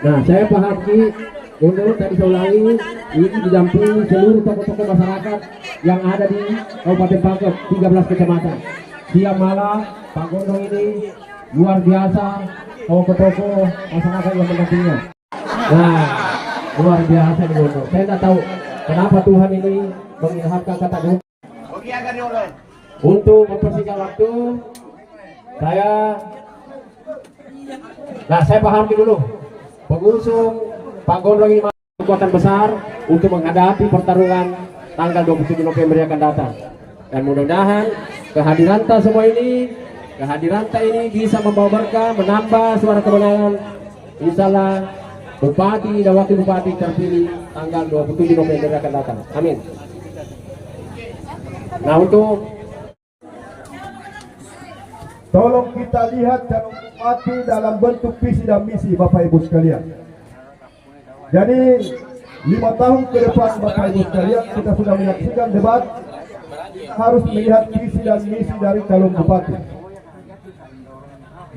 Nah, saya Pak Haji untuk tadi saya ulangi, ini didampingi seluruh tokoh-tokoh masyarakat yang ada di Kabupaten Pangkep 13 kecamatan. Siang malam Pak Gondong ini luar biasa, tokoh-tokoh masyarakat yang mendampinginya. Nah, luar biasa di Gondong. Saya tidak tahu kenapa Tuhan ini mengilhamkan kata doa. Untuk mempersingkat waktu, saya pahami dulu. Pengusung Pak Gondong ini kekuatan besar untuk menghadapi pertarungan tanggal 27 November yang akan datang. Dan mudah-mudahan kehadiran semua ini, bisa membawa berkah, menambah suara kemenangan. Insyaallah Bupati dan Wakil Bupati terpilih tanggal 27 November yang akan datang. Amin. Nah, untuk tolong kita lihat dan mati dalam bentuk visi dan misi Bapak Ibu sekalian. Jadi 5 tahun ke depan Bapak Ibu sekalian, kita sudah menyaksikan debat, harus melihat visi dan misi dari calon bupati.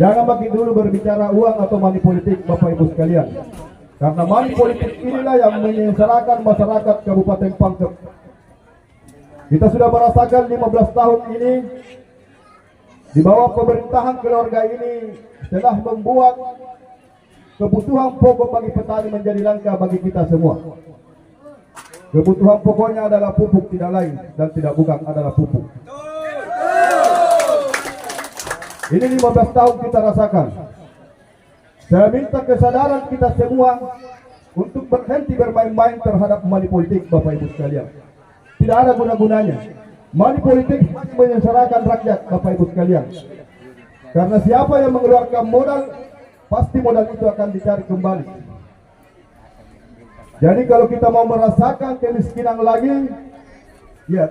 Jangan bagi dulu berbicara uang atau money politik Bapak Ibu sekalian. Karena money politik inilah yang menyengsarakan masyarakat Kabupaten Pangkep. Kita sudah merasakan 15 tahun ini di bawah pemerintahan keluarga ini telah membuat kebutuhan pokok bagi petani menjadi langka bagi kita semua. Kebutuhan pokoknya adalah pupuk, tidak lain dan tidak bukan adalah pupuk. Ini 15 tahun kita rasakan. Saya minta kesadaran kita semua untuk berhenti bermain-main terhadap money politik Bapak Ibu sekalian. Tidak ada guna-gunanya. Money politik menyengsarakan rakyat Bapak Ibu sekalian. Karena siapa yang mengeluarkan modal, pasti modal itu akan dicari kembali. Jadi kalau kita mau merasakan kemiskinan lagi, ya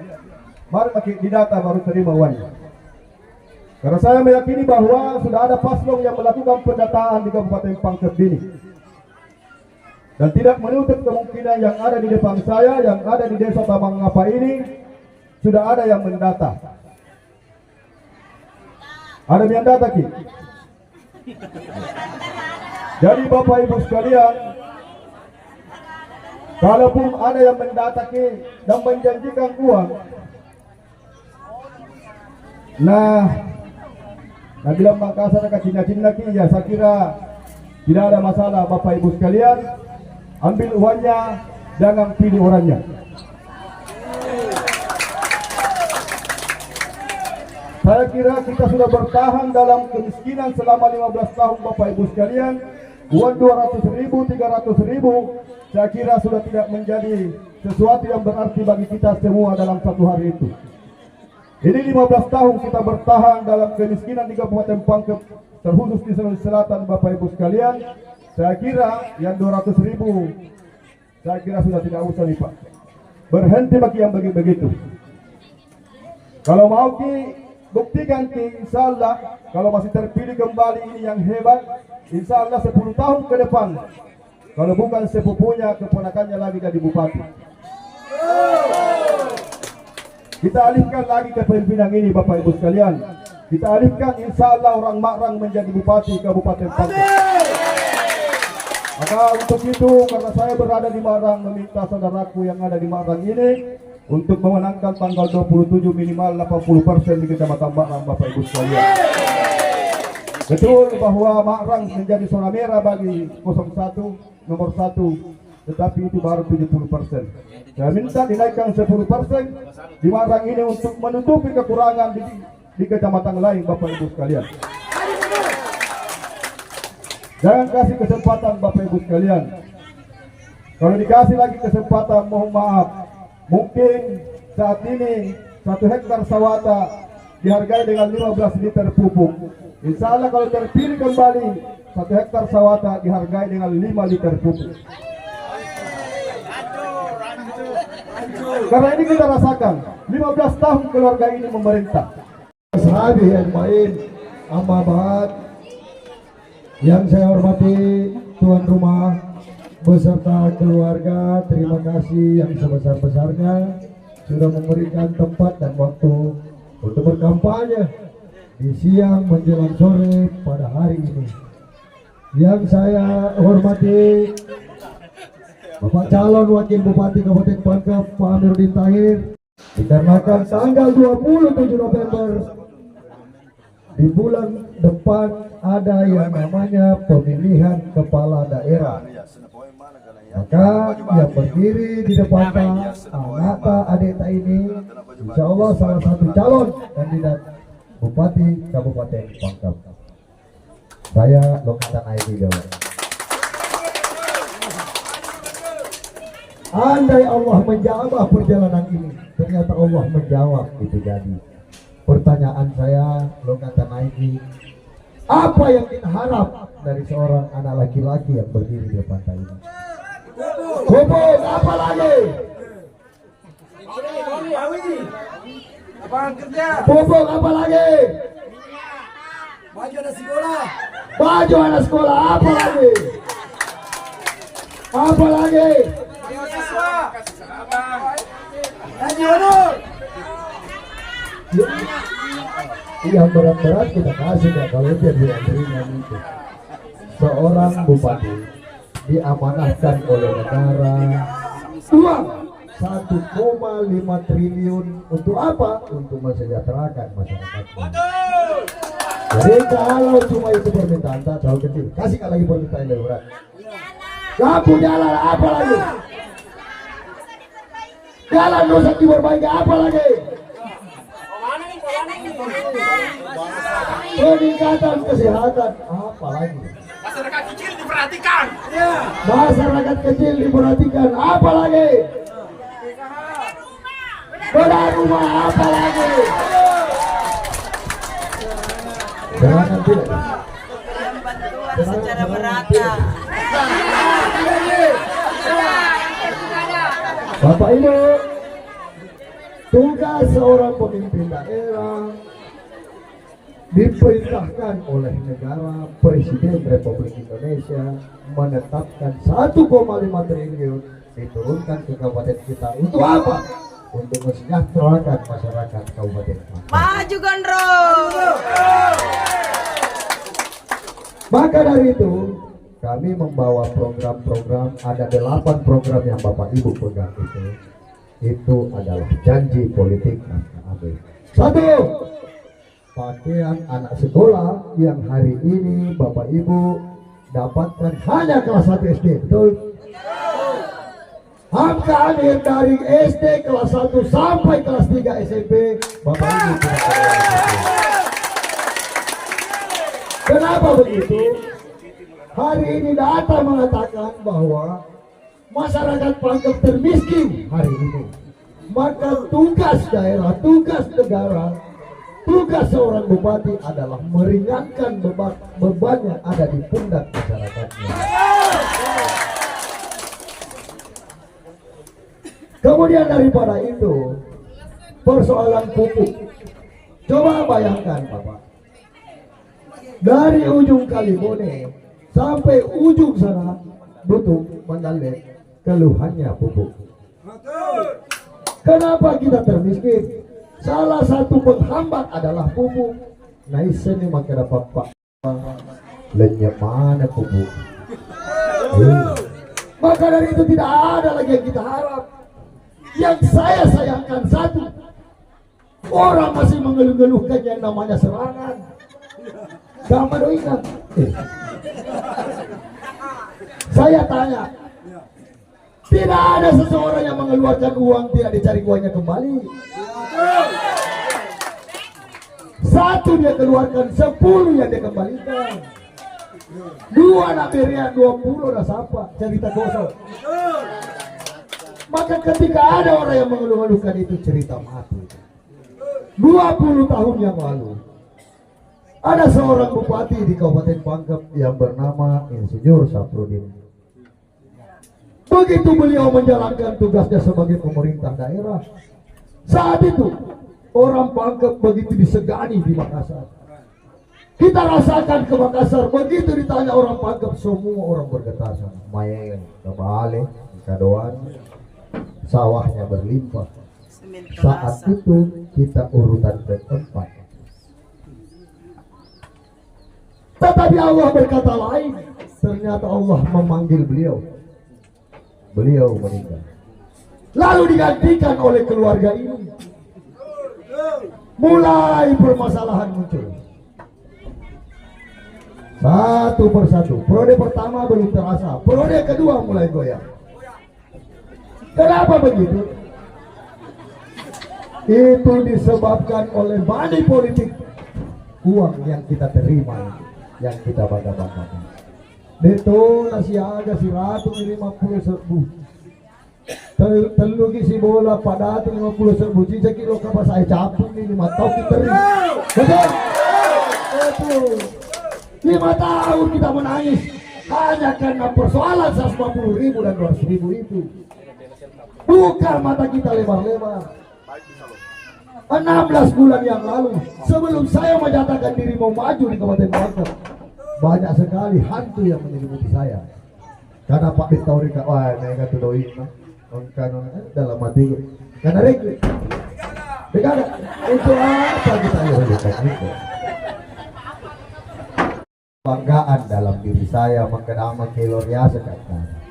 mari pakai didata baru terima uangnya. Karena saya meyakini bahwa sudah ada paslon yang melakukan pendataan di Kabupaten Pangkep ini. Dan tidak menutup kemungkinan yang ada di depan saya, yang ada di desa Tabang Ngapa ini, sudah ada yang mendata. Ada yang data, Ki? Jadi Bapak Ibu sekalian, kalaupun ada yang mendata, Ki, dan menjanjikan uang, nah bilang Makassar ke Cina-Cina, Ki, ya saya kira tidak ada masalah Bapak Ibu sekalian. Ambil uangnya, jangan pilih orangnya. Saya kira kita sudah bertahan dalam kemiskinan selama 15 tahun Bapak Ibu sekalian. Uang 200.000, 300.000, saya kira sudah tidak menjadi sesuatu yang berarti bagi kita semua dalam satu hari itu. Ini 15 tahun kita bertahan dalam kemiskinan di Kabupaten Pangkep, terkhusus di Sulawesi Selatan Bapak Ibu sekalian. Saya kira yang 200.000, saya kira sudah tidak usah nih Pak. Berhenti bagi yang begitu. Kalau mau Ki, buktikan Ki, insya Allah kalau masih terpilih kembali ini yang hebat, insya Allah 10 tahun ke depan, kalau bukan sepupunya, keponakannya lagi jadi bupati. Kita alihkan lagi kepemimpinan ini Bapak Ibu sekalian. Kita alihkan insya Allah orang Makrang menjadi bupati Kabupaten Pangkep. Maka untuk itu, karena saya berada di Makrang, meminta saudaraku yang ada di Makrang ini untuk memenangkan tanggal 27 minimal 80% di Kecamatan Makrang Bapak Ibu sekalian. Betul bahwa Makrang menjadi zona merah bagi 01 nomor 1, tetapi itu baru 70%. Saya minta dinaikkan 10% di Makrang ini untuk menutupi kekurangan di kecamatan lain Bapak Ibu sekalian. Jangan kasih kesempatan Bapak Ibu sekalian. Kalau dikasih lagi kesempatan, mohon maaf, mungkin saat ini 1 hektar sawata dihargai dengan 15 liter pupuk. Insya Allah kalau terpilih kembali 1 hektar sawah dihargai dengan 5 liter pupuk. Karena ini kita rasakan 15 tahun keluarga ini memerintah. Sahabat yang main amat banget. Yang saya hormati tuan rumah beserta keluarga, terima kasih yang sebesar-besarnya sudah memberikan tempat dan waktu untuk berkampanye di siang menjelang sore pada hari ini. Yang saya hormati Bapak calon Wakil Bupati Kabupaten Pangkep Pak Amiruddin Tahir, dikarenakan tanggal 27 November di bulan depan ada yang namanya pemilihan kepala daerah. Maka yang berdiri di depan anak adik ini, insya Allah salah satu calon kandidat Bupati Kabupaten Pangkep. Saya Lokatan ID Jawa. Andai Allah menjawab perjalanan ini, ternyata Allah menjawab itu jadi. Pertanyaan saya, Lokatan ID, apa yang kita harap dari seorang anak laki-laki yang berdiri di depan saya ini? Pupuk, apa lagi? Pupuk, apa lagi? Baju anak sekolah. Baju anak sekolah, apa lagi? Apa lagi? Yang berat-berat kita kasih ya, kalau dia tidak ringan itu. Seorang bupati diamanahkan oleh negara uang 1,5 triliun untuk apa? Untuk mensejahterakan masyarakatnya. Jadi kalau cuma itu permintaan tak terlalu kecil, kasih lagi permintaan yang berat. Lampu jalan apa lagi? Jalan rusak diperbaiki apa lagi? Peningkatan kesehatan apa lagi? Masyarakat kecil diperhatikan. Masyarakat kecil diperhatikan apa lagi? Bedah rumah apa lagi? Jangan tidak. Secara merata. Bapak Ibu, tugas seorang pemimpin daerah diperintahkan oleh negara, Presiden Republik Indonesia menetapkan 1,5 triliun diturunkan ke kabupaten kita. Untuk apa? Untuk mensejahterakan masyarakat Kabupaten Pangkep. Maju Gondrong. Maka dari itu kami membawa program-program, ada 8 program yang Bapak Ibu pegang itu adalah janji politik KKAB. 1. Pakaian anak sekolah yang hari ini Bapak Ibu dapatkan hanya kelas 1 SD, betul? Angka akhir dari SD kelas 1 sampai kelas 3 SMP Bapak Ibu tidak terlalu. Kenapa begitu? Hari ini data mengatakan bahwa masyarakat Pangkep termiskin hari ini. Maka tugas daerah, tugas negara, tugas seorang bupati adalah meringankan beban yang ada di pundak masyarakatnya. Kemudian daripada itu, persoalan pupuk. Coba bayangkan Bapak, dari ujung Kalimonte sampai ujung sana Butuh Mandalek, keluhannya pupuk. Kenapa kita termiskin? Salah satu penghambat adalah pupuk. Nah ini maka dapat Pak lenyap mana pupuk. Maka dari itu tidak ada lagi yang kita harap. Yang saya sayangkan satu, orang masih mengeluh-ngeluhkan yang namanya serangan. Kamu ingat? Saya tanya, tidak ada seseorang yang mengeluarkan uang tidak dicari uangnya kembali. Satu dia keluarkan, 10 yang dia kembalikan. 2 nak berian, 20 dah sapa, cerita kosong. Maka ketika ada orang yang mengeluh-ngeluhkan itu cerita mati. 20 tahun yang lalu Ada seorang bupati di Kabupaten Pangkep yang bernama Insinyur Safrudin. Begitu beliau menjalankan tugasnya sebagai pemerintah daerah, saat itu orang Pangkep begitu disegani di Makassar. Kita rasakan ke Makassar, begitu ditanya orang Pangkep, semua orang bergetar. Mayen, kebalik, kadoan, sawahnya berlimpah. Saat itu kita urutan keempat. Tetapi Allah berkata lain. Ternyata Allah memanggil beliau. Beliau meninggal. Lalu digantikan oleh keluarga ini. Mulai permasalahan muncul. Satu persatu. Periode pertama belum terasa. Periode kedua mulai goyang. Kenapa begitu? Itu disebabkan oleh money politik. Uang yang kita terima, yang kita bangga-banggakan. Itu nasi aga si ratu 50.000. Telugi si bola pada 50.000. Cica kilo kapas saya capung ni 5 tahun kita terima. Betul? Betul. 5 tahun kita menangis hanya karena persoalan 150.000 dan 200.000 itu. Buka mata kita lebar-lebar. 16 bulan yang lalu, sebelum saya menyatakan diri mau maju di Kabupaten Pangkep, banyak sekali hantu yang menyelimuti saya. Karena Pak Victoria, wah, mereka tuh doin, dalam hati, karena regli, begana, itu apa kita lakukan itu? Banggaan dalam diri saya, mengenama keloria sekarang.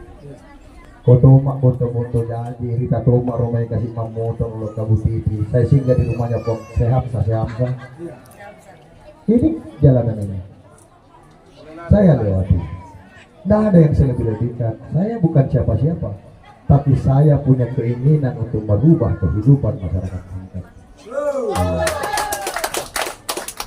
Kotoma foto-foto jadi Rita Toma Romai kasih mamotong lo kabutiti. Saya singgah di rumahnya Pok Sehat Sasehamsa. Ini jalanan ini. Saya lewati. Tidak ada yang saya lebih-lebihkan. Saya bukan siapa-siapa, tapi saya punya keinginan untuk merubah kehidupan masyarakat Pangkep.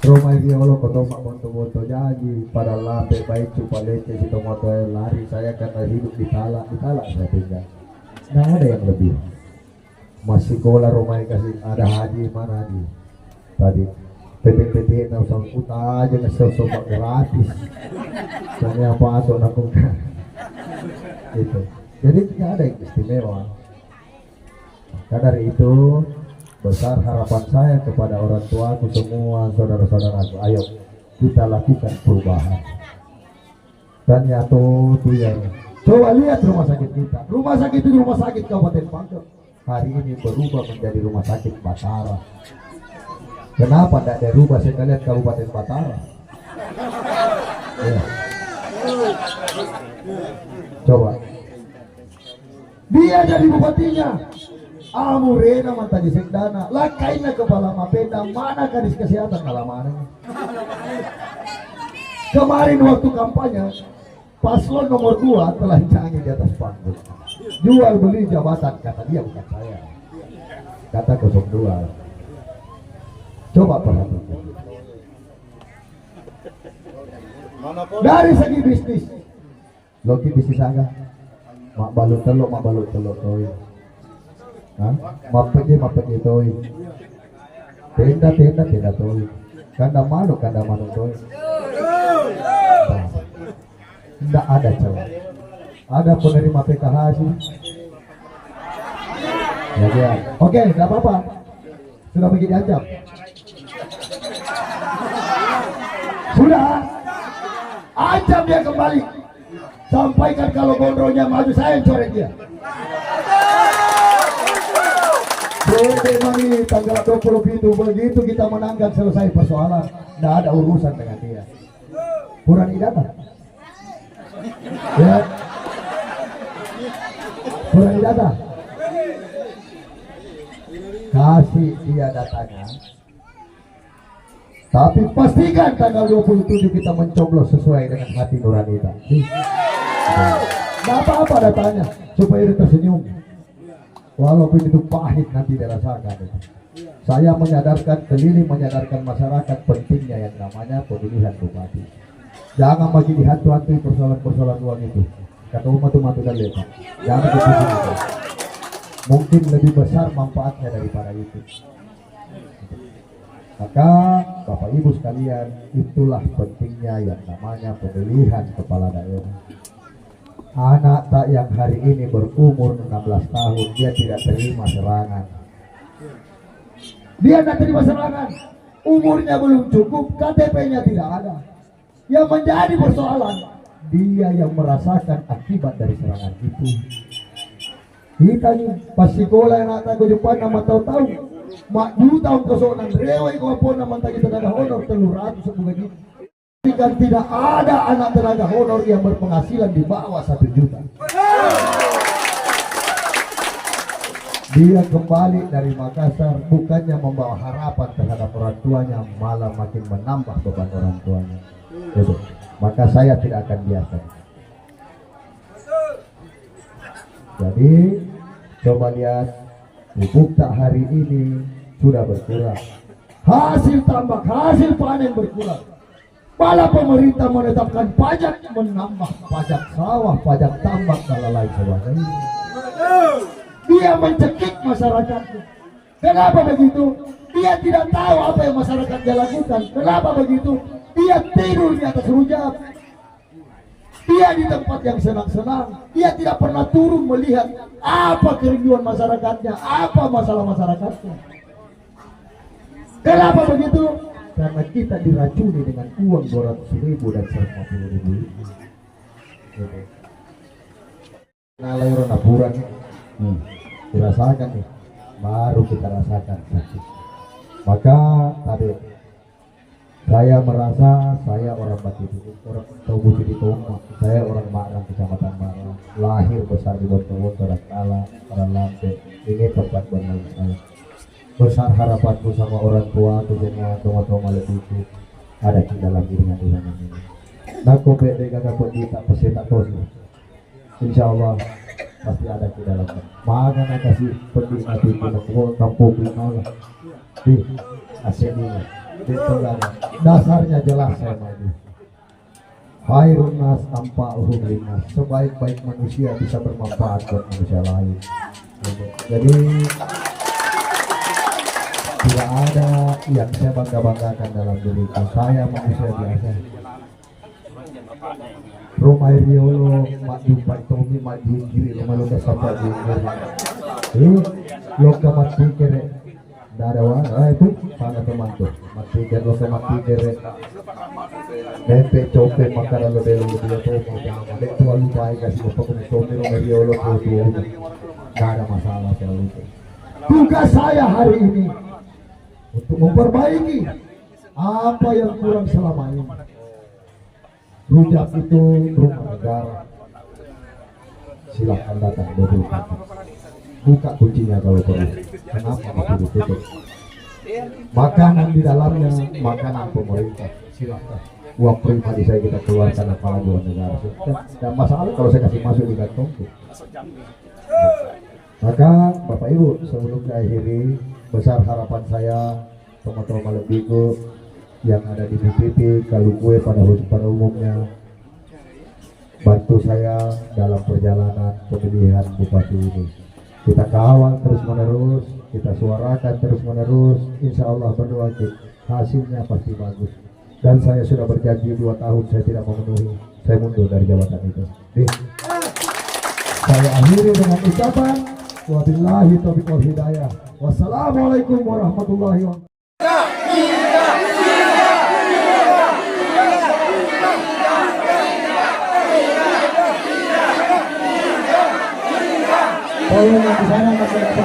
Romai Riolo Kotoma foto-foto jadi pada lampe baik cupa lece si tomato lari. Saya karena hidup di talak saya tinggal. Nah ada yang lebih. Masih sekolah Romai kasih ada haji mana haji tadi PT na usang puta aja ngesel-sopak gratis. Soalnya apa atau nakukan itu. Jadi tidak ada yang istimewa. Karena dari itu besar harapan saya kepada orang tuaku semua, saudara-saudaraku, ayo kita lakukan perubahan. Dan nyata itu yang coba lihat rumah sakit kita. Rumah sakit itu rumah sakit Kabupaten Pangkep. Hari ini berubah menjadi rumah sakit Batara. Kenapa tidak dirubah sekalian Kabupaten Batara? Ya. Coba. Dia jadi bupatinya. Amurena mantan di Sekdana, lakainnya kepala Mapenda, mana kadis kesehatan kalamannya. Kemarin waktu kampanye, paslon nomor 2 telah canggih di atas panggung. Jual beli jabatan, kata dia bukan saya. Kata 02. Coba perhatikan. Dari segi bisnis, loki bisnis agak, mak balut telur toy. Mapanya toy, tenda toy, kanda manu toy. Tidak ada celah. Ada penerima PKH sih. Ya. Oke, tidak apa-apa. Sudah begini aja. Sudah. Ancam dia kembali. Sampaikan kalau gondronya maju, saya yang coret dia. Memang tanggal 20 itu begitu kita menangkan selesai persoalan, tidak ada urusan dengan dia. Purani datang, ya. Purani datang, kasih dia datanya. Tapi pastikan tanggal 27 kita mencoblos sesuai dengan hati nurani kita. Tidak apa-apa datanya supaya dia tersenyum. Walaupun itu pahit nanti dirasakan. Saya keliling menyadarkan masyarakat pentingnya yang namanya pemilihan bupati. Jangan bagi dihantu-hantu persoalan-persoalan uang itu. Kata umat dan lepas. Jangan dipusing itu. Mungkin lebih besar manfaatnya daripada itu. Maka Bapak Ibu sekalian, itulah pentingnya yang namanya pemilihan kepala daerah. Anak tak yang hari ini berumur 16 tahun, dia tidak terima serangan. Dia tidak terima serangan, umurnya belum cukup, KTP-nya tidak ada. Yang menjadi persoalan, dia yang merasakan akibat dari serangan itu. Kita nih pas sekolah yang tak kejupan nama tahu-tahu mak dulu tahun kesonan rewai kau pun nama tak kita tenaga honor 300 sebuah gitu. Jika tidak ada anak tenaga honor yang berpenghasilan di bawah 1 juta. Dia kembali dari Makassar bukannya membawa harapan terhadap orang tuanya, malah makin menambah beban orang tuanya. Gitu. Maka saya tidak akan biarkan. Jadi coba lihat Bukta hari ini sudah berkurang, hasil tambak, hasil panen berkurang. Malah pemerintah menetapkan pajak, menambah pajak sawah, pajak tambak dan lain sebagainya. Dia mencekik masyarakatnya. Kenapa begitu? Dia tidak tahu apa yang masyarakat dia lakukan. Kenapa begitu? Dia tidur di atas rujak. Dia di tempat yang senang-senang. Dia tidak pernah turun melihat apa kerinduan masyarakatnya, apa masalah masyarakatnya. Kenapa begitu? Karena kita diracuni dengan uang 200.000 dan 150.000. Nah, layuran apuran dirasakan nih, baru kita rasakan sakit. Maka tadi saya merasa saya orang Batu Duduk, orang Tobu di Tombak. Saya orang Marang, Kecamatan Marang, lahir besar di Bontowondo, Kala, Lampe. Ini tempat bermain saya. Besar harapanku sama orang tua, tujuannya Tomo-Tomo lebih itu ada di dalam dirinya di sana ini. Naku bede gagak pendita peseta tosi. Insya Allah pasti ada di dalam. Maka nak kasih pendita di kampung Binola di aslinya. Dasarnya jelas saya maju. Khairun nas anfa'uhum linnas. Sebaik-baik manusia bisa bermanfaat buat manusia lain. Jadi tidak ada yang saya bangga-banggakan dalam diriku. Saya manusia biasa. Romai Riolo, Mak Jumpai Tomi, Mak Jingkiri, Rumah Loka Sapa Jingkiri. Loka Mati Kere. Darawa, itu sana teman tuh. Mati Kere, Loka Mati Kere. Nempe, cope, makanan lo belu, dia Tomo. Dek tua lupa, kasih Bapak Tomi, Romai Riolo, tuh. Gak ada masalah soal itu. Tugas saya hari ini untuk memperbaiki apa yang kurang selama ini. Rujak itu rumah negara. Silahkan datang dulu. Buka kuncinya kalau perlu. Kenapa ditutup? Makanan di dalamnya makanan pemerintah. Silahkan. Uang pribadi saya kita keluarkan apalagi uang negara. Tidak masalah kalau saya kasih masuk di kantongku. Maka Bapak Ibu, sebelum diakhiri, besar harapan saya teman-teman Malebigo yang ada di BPP Kalukue pada umumnya bantu saya dalam perjalanan pemilihan bupati ini. Kita kawal terus menerus, kita suarakan terus menerus. Insya Allah berdoa hasilnya pasti bagus. Dan saya sudah berjanji 2 tahun saya tidak memenuhi, saya mundur dari jabatan itu. Saya akhiri dengan ucapan wabillahi taufiq wal hidayah. Wassalamualaikum warahmatullahi wabarakatuh. Tolong yang di sana masih ada